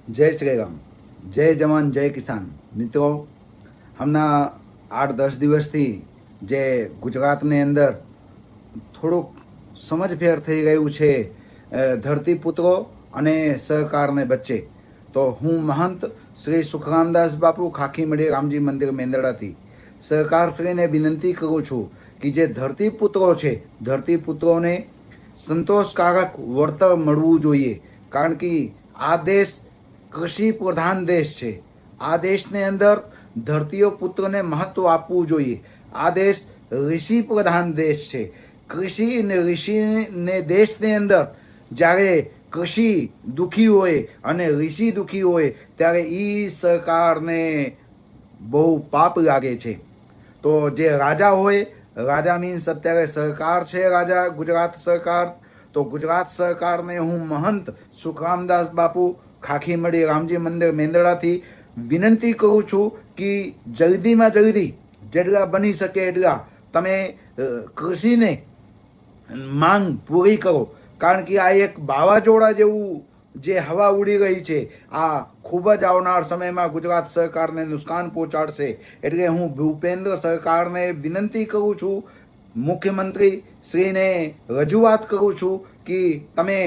जय श्री राम, जय जवान जय किसान। મિત્રો, હમણાં 8-10 દિવસથી જે ગુજરાતની અંદર થોડુંક સમજફેર થઈ ગયું છે ધરતીપુત્રો અને સહકારને વચ્ચે, તો હું મહંત શ્રી સુખરામદાસ બાપુ ખાખીમડી રામજી મંદિર મેંદરડાથી સહકારશ્રીને વિનંતી કરું છું કે જે ધરતીપુત્રો છે, ધરતીપુત્રોને સંતોષકારક વળતર મળવું જોઈએ, કારણ કે આ દેશ કૃષિ પ્રધાન દેશ છે। આ દેશની અંદર ધરતીઓ પુત્રને મહત્વ આપવું જોઈએ। આ દેશ ઋષિ પ્રધાન દેશ છે। કૃષિ અને ઋષિને દેશની અંદર જ્યારે કૃષિ દુઃખી હોય અને ઋષિ દુઃખી હોય ત્યારે એ સરકારને બહુ પાપ લાગે છે। તો જે રાજા હોય, રાજા મીન્સ અત્યારે સરકાર છે, રાજા ગુજરાત સરકાર, તો ગુજરાત સરકારને હું મહંત સુખરામદાસ બાપુ ખાખીમડી રામજી મંદિર મેંદરડાથી વિનંતી કરું છું કે જલ્દીમાં જલ્દી જેટલા બની શકે એટલા તમે કૃષિને માંગ પૂરી કરો, કારણ કે આ એક વાવાઝોડા જેવું જે હવા ઉડી રહી છે, આ ખૂબ જ આવનાર સમયમાં ગુજરાત સરકારને નુકસાન પહોંચાડશે। એટલે હું ભૂપેન્દ્ર સરકારને વિનંતી કરું છું, મુખ્યમંત્રી શ્રીને રજૂઆત કરું છું કે તમે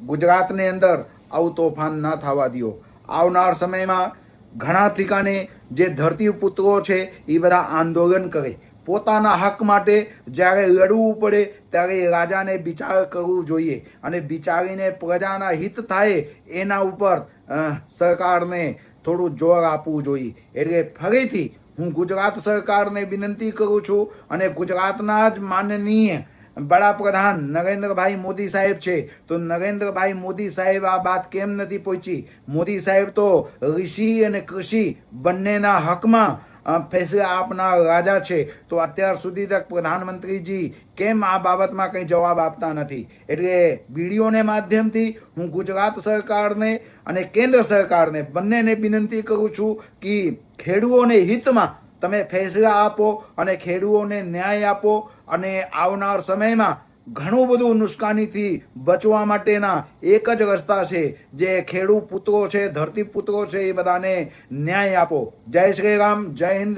ગુજરાતની અંદર આવું તોફાન ના થવા દો। આવનાર સમયમાં ઘણા ઠેકાણે જે ધરતીપુત્રો છે એ બધા આંદોલન કરે, પોતાના હક માટે જ્યારે લડવું પડે ત્યારે રાજાને વિચાર કરવું જોઈએ અને વિચારીને પ્રજાના હિત થાય એના ઉપર સરકારને થોડું જોર આપવું જોઈએ। એટલે ફરીથી હું ગુજરાત સરકારને વિનંતી કરું છું અને ગુજરાતના જ માનનીય વડાપ્રધાન નરેન્દ્રભાઈ મોદી સાહેબ છે, તો નરેન્દ્રભાઈ મોદી સાહેબ આ વાત કેમ નથી પહોંચી? મોદી સાહેબ તો ઋષિ અને કૃષિ બંનેના હકમાં ફેસલા આપનાર રાજા છે, તો અત્યાર સુધી તક પ્રધાનમંત્રીજી કેમ આ બાબતમાં કંઈ જવાબ આપતા નથી? એટલે વિડીયોને માધ્યમથી હું ગુજરાત સરકારને અને કેન્દ્ર સરકારને બંનેને વિનંતી કરું છું કે ખેડૂતોને હિતમાં તમે ફેસલા આપો અને ખેડૂતોને ન્યાય આપો અને આવનાર સમયમાં ઘણું બધું નુકસાનીથી બચવા માટેના એક જ રસ્તા છે, જે ખેડૂત પુત્રો છે, ધરતી પુત્રો છે, એ બધાને ન્યાય આપો। જય શ્રી રામ, જય હિન્દ।